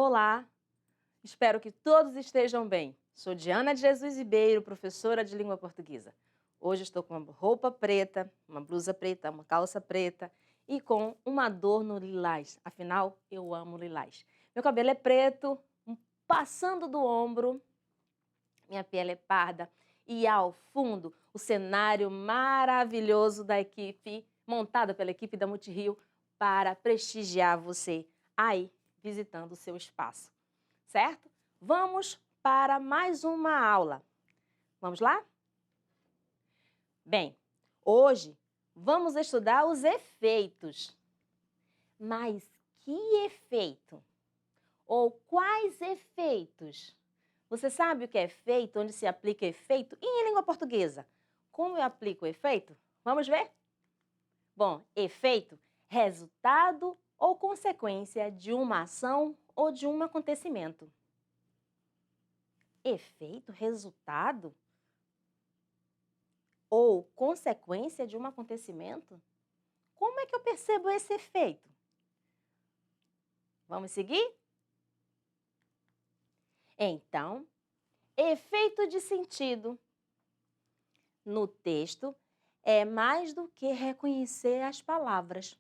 Olá, espero que todos estejam bem. Sou Diana de Jesus Ribeiro, professora de língua portuguesa. Hoje estou com uma roupa preta, uma blusa preta, uma calça preta e com um adorno lilás. Afinal, eu amo lilás. Meu cabelo é preto, passando do ombro, minha pele é parda e ao fundo o cenário maravilhoso da equipe, montada pela equipe da Multirio para prestigiar você aí visitando o seu espaço, certo? Vamos para mais uma aula. Vamos lá? Bem, hoje vamos estudar os efeitos. Mas que efeito? Ou quais efeitos? Você sabe o que é efeito, onde se aplica efeito? E em língua portuguesa? Como eu aplico o efeito? Vamos ver? Bom, efeito, resultado ou consequência de uma ação ou de um acontecimento. Efeito, resultado ou consequência de um acontecimento? Como é que eu percebo esse efeito? Vamos seguir? Então, efeito de sentido. No texto, é mais do que reconhecer as palavras.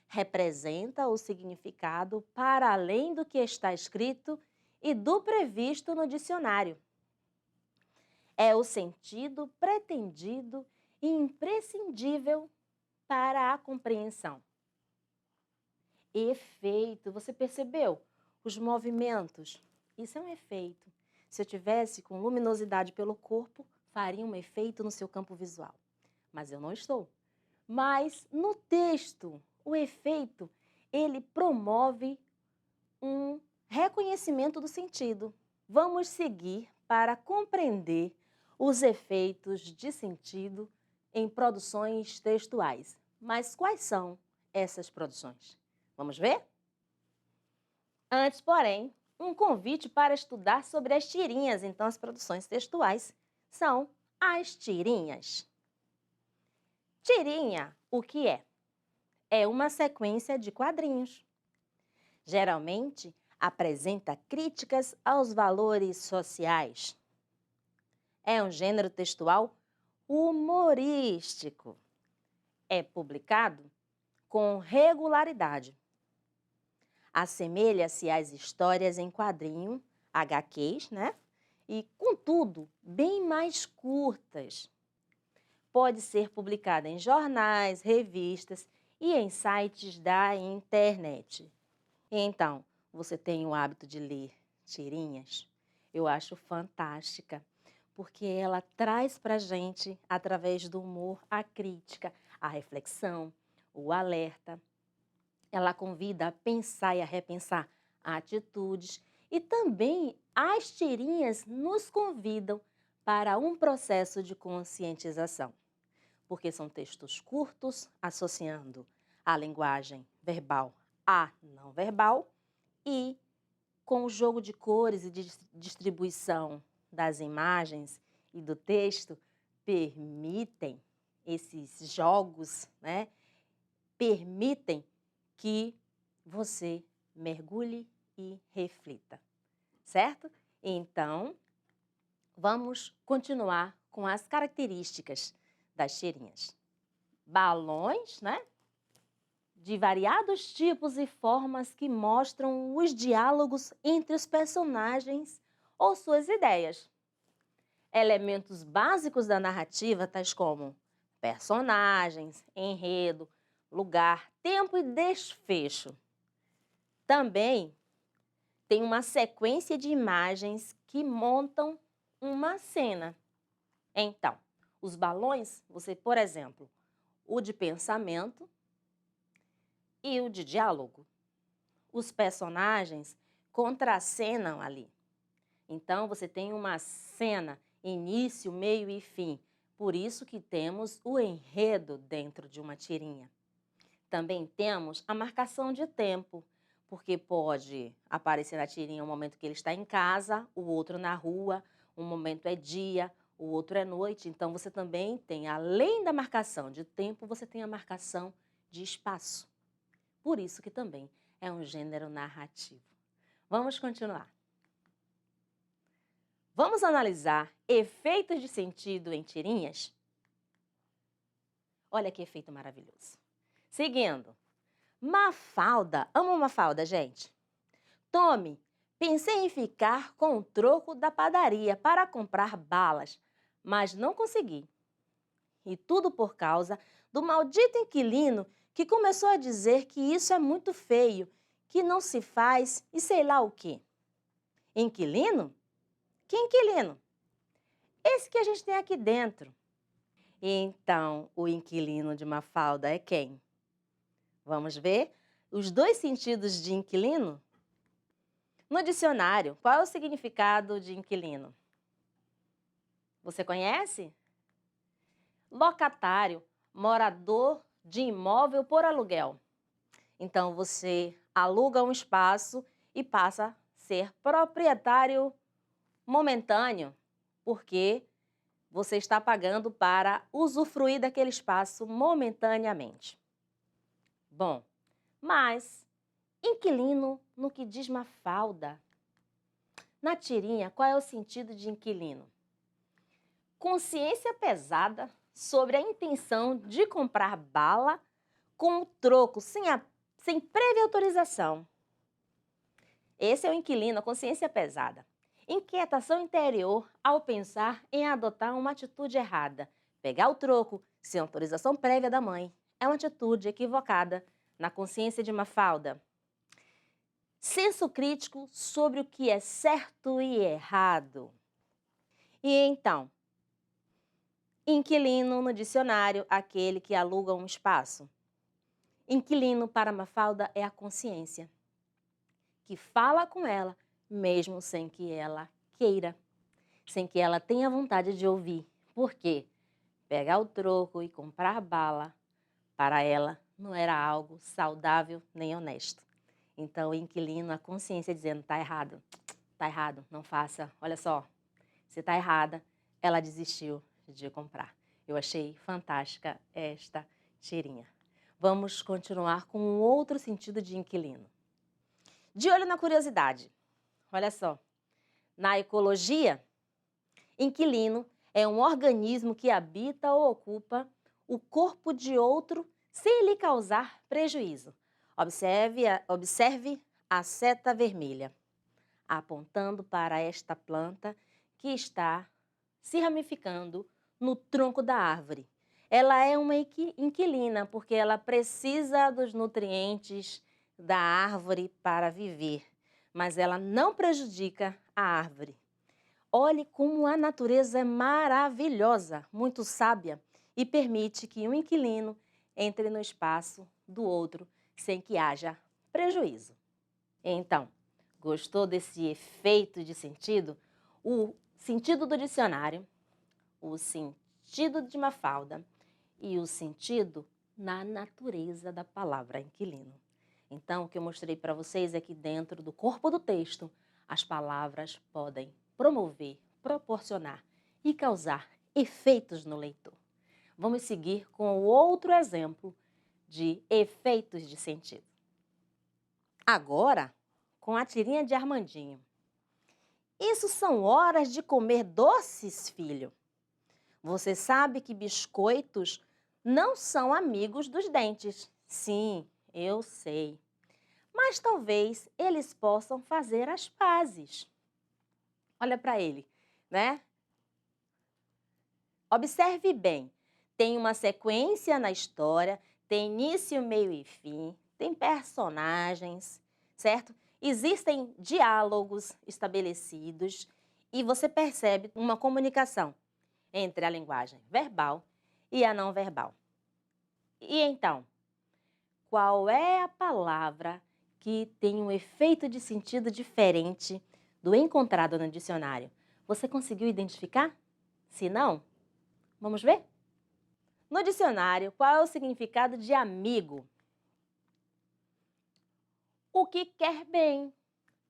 Representa o significado para além do que está escrito e do previsto no dicionário. É o sentido pretendido e imprescindível para a compreensão. Efeito, você percebeu? Os movimentos, isso é um efeito. Se eu tivesse com luminosidade pelo corpo, faria um efeito no seu campo visual. Mas eu não estou. Mas no texto, o efeito, ele promove um reconhecimento do sentido. Vamos seguir para compreender os efeitos de sentido em produções textuais. Mas quais são essas produções? Vamos ver? Antes, porém, um convite para estudar sobre as tirinhas. Então, as produções textuais são as tirinhas. Tirinha, o que é? É uma sequência de quadrinhos. Geralmente, apresenta críticas aos valores sociais. É um gênero textual humorístico. É publicado com regularidade. Assemelha-se às histórias em quadrinho, HQs, né? E, contudo, bem mais curtas. Pode ser publicada em jornais, revistas e em sites da internet. Então, você tem o hábito de ler tirinhas? Eu acho fantástica, porque ela traz para a gente, através do humor, a crítica, a reflexão, o alerta. Ela convida a pensar e a repensar atitudes e também as tirinhas nos convidam para um processo de conscientização, porque são textos curtos, associando a linguagem verbal à não verbal e com o jogo de cores e de distribuição das imagens e do texto, permitem esses jogos, né? Permitem que você mergulhe e reflita, certo? Então, vamos continuar com as características das tirinhas. Balões, né? De variados tipos e formas que mostram os diálogos entre os personagens ou suas ideias. Elementos básicos da narrativa, tais como personagens, enredo, lugar, tempo e desfecho. Também tem uma sequência de imagens que montam uma cena. Então, os balões, você, por exemplo, o de pensamento e o de diálogo. Os personagens contracenam ali. Então, você tem uma cena, início, meio e fim. Por isso que temos o enredo dentro de uma tirinha. Também temos a marcação de tempo, porque pode aparecer na tirinha um momento que ele está em casa, o outro na rua, um momento é dia, o outro é noite. Então, você também tem, além da marcação de tempo, você tem a marcação de espaço. Por isso que também é um gênero narrativo. Vamos continuar. Vamos analisar efeitos de sentido em tirinhas? Olha que efeito maravilhoso. Seguindo. Mafalda. Amo Mafalda, gente. Tome, pensei em ficar com o troco da padaria para comprar balas, mas não consegui. E tudo por causa do maldito inquilino que começou a dizer que isso é muito feio, que não se faz e sei lá o quê. Inquilino? Que inquilino? Esse que a gente tem aqui dentro. Então, o inquilino de Mafalda é quem? Vamos ver os dois sentidos de inquilino? No dicionário, qual é o significado de inquilino? Você conhece? Locatário, morador de imóvel por aluguel. Então, você aluga um espaço e passa a ser proprietário momentâneo, porque você está pagando para usufruir daquele espaço momentaneamente. Bom, mas inquilino no que diz Mafalda. Na tirinha, qual é o sentido de inquilino? Consciência pesada sobre a intenção de comprar bala com o troco sem prévia autorização. Esse é o inquilino, a consciência pesada. Inquietação interior ao pensar em adotar uma atitude errada. Pegar o troco sem autorização prévia da mãe é uma atitude equivocada na consciência de Mafalda. Senso crítico sobre o que é certo e errado. E então, inquilino no dicionário, aquele que aluga um espaço. Inquilino para Mafalda é a consciência, que fala com ela mesmo sem que ela queira, sem que ela tenha vontade de ouvir. Por quê? Pegar o troco e comprar bala, para ela, não era algo saudável nem honesto. Então, o inquilino, a consciência dizendo, tá errado, não faça. Olha só, se tá errada, ela desistiu de comprar. Eu achei fantástica esta tirinha. Vamos continuar com um outro sentido de inquilino. De olho na curiosidade. Olha só, na ecologia, inquilino é um organismo que habita ou ocupa o corpo de outro sem lhe causar prejuízo. Observe a seta vermelha, apontando para esta planta que está se ramificando no tronco da árvore. Ela é uma inquilina porque ela precisa dos nutrientes da árvore para viver, mas ela não prejudica a árvore. Olhe como a natureza é maravilhosa, muito sábia e permite que um inquilino entre no espaço do outro sem que haja prejuízo. Então, gostou desse efeito de sentido? O sentido do dicionário, o sentido de Mafalda e o sentido na natureza da palavra inquilino. Então, o que eu mostrei para vocês é que dentro do corpo do texto, as palavras podem promover, proporcionar e causar efeitos no leitor. Vamos seguir com o outro exemplo de efeitos de sentido. Agora, com a tirinha de Armandinho. Isso são horas de comer doces, filho. Você sabe que biscoitos não são amigos dos dentes. Sim, eu sei. Mas talvez eles possam fazer as pazes. Olha para ele, né? Observe bem. Tem uma sequência na história, tem início, meio e fim, tem personagens, certo? Existem diálogos estabelecidos e você percebe uma comunicação entre a linguagem verbal e a não verbal. E então, qual é a palavra que tem um efeito de sentido diferente do encontrado no dicionário? Você conseguiu identificar? Se não, vamos ver? No dicionário, qual é o significado de amigo? O que quer bem,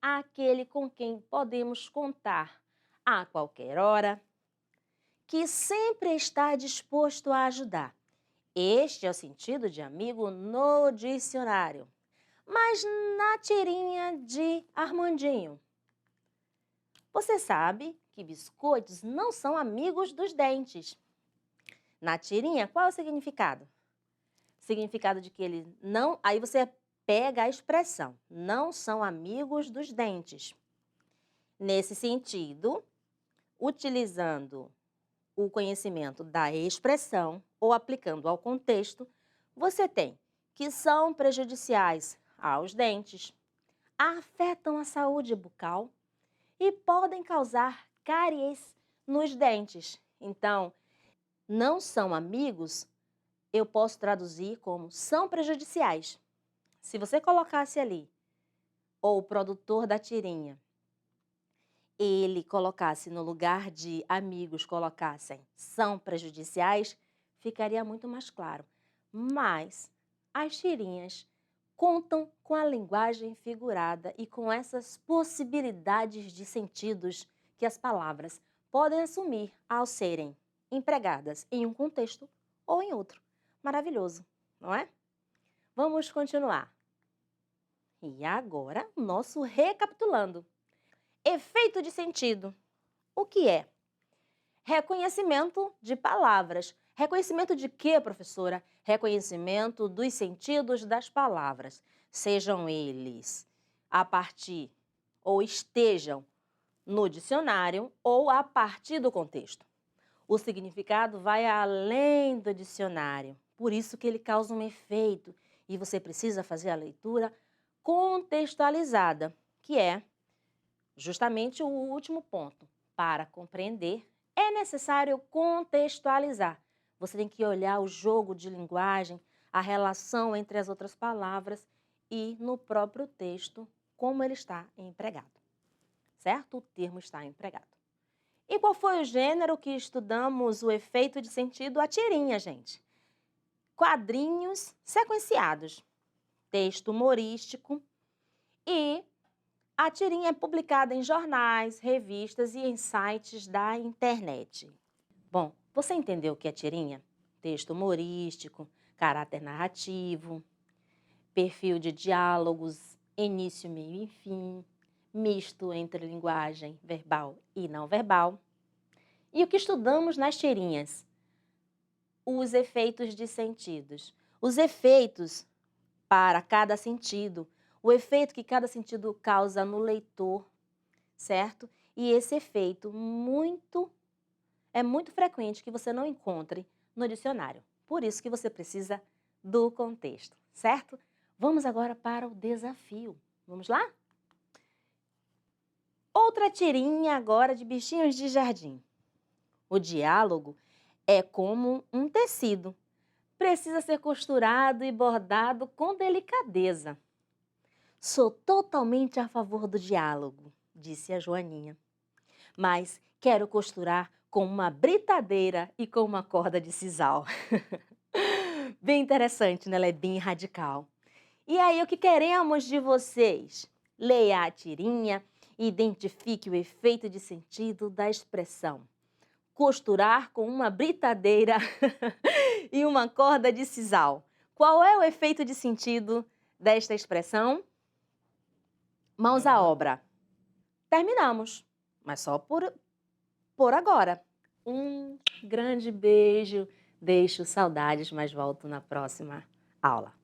aquele com quem podemos contar a qualquer hora, que sempre está disposto a ajudar. Este é o sentido de amigo no dicionário. Mas na tirinha de Armandinho, você sabe que biscoitos não são amigos dos dentes. Na tirinha, qual é o significado? Significado de que ele não... Aí você pega a expressão, não são amigos dos dentes. Nesse sentido, utilizando o conhecimento da expressão ou aplicando ao contexto, você tem que são prejudiciais aos dentes, afetam a saúde bucal e podem causar cáries nos dentes. Então, não são amigos, eu posso traduzir como são prejudiciais. Se você colocasse ali, ou o produtor da tirinha, ele colocasse no lugar de amigos, colocassem são prejudiciais, ficaria muito mais claro. Mas as tirinhas contam com a linguagem figurada e com essas possibilidades de sentidos que as palavras podem assumir ao serem empregadas em um contexto ou em outro. Maravilhoso, não é? Vamos continuar. E agora, nosso recapitulando. Efeito de sentido. O que é? Reconhecimento de palavras. Reconhecimento de quê, professora? Reconhecimento dos sentidos das palavras. Sejam eles a partir ou estejam no dicionário ou a partir do contexto. O significado vai além do dicionário. Por isso que ele causa um efeito. E você precisa fazer a leitura contextualizada, que é justamente o último ponto. Para compreender, é necessário contextualizar. Você tem que olhar o jogo de linguagem, a relação entre as outras palavras e no próprio texto, como ele está empregado. Certo? O termo está empregado. E qual foi o gênero que estudamos o efeito de sentido? A tirinha, gente. Quadrinhos sequenciados, texto humorístico e a tirinha é publicada em jornais, revistas e em sites da internet. Bom, você entendeu o que é tirinha? Texto humorístico, caráter narrativo, perfil de diálogos, início, meio e fim, misto entre linguagem verbal e não verbal. E o que estudamos nas tirinhas? Os efeitos de sentidos. Os efeitos para cada sentido, o efeito que cada sentido causa no leitor, certo? E esse efeito é muito frequente que você não encontre no dicionário. Por isso que você precisa do contexto, certo? Vamos agora para o desafio. Vamos lá? Outra tirinha agora de bichinhos de jardim. O diálogo é como um tecido. Precisa ser costurado e bordado com delicadeza. Sou totalmente a favor do diálogo, disse a Joaninha. Mas quero costurar com uma britadeira e com uma corda de sisal. Bem interessante, né? Ela é bem radical. E aí, o que queremos de vocês? Leia a tirinha e identifique o efeito de sentido da expressão. Costurar com uma britadeira e uma corda de sisal. Qual é o efeito de sentido desta expressão? Mãos à obra. Terminamos, mas só por agora. Um grande beijo. Deixo saudades, mas volto na próxima aula.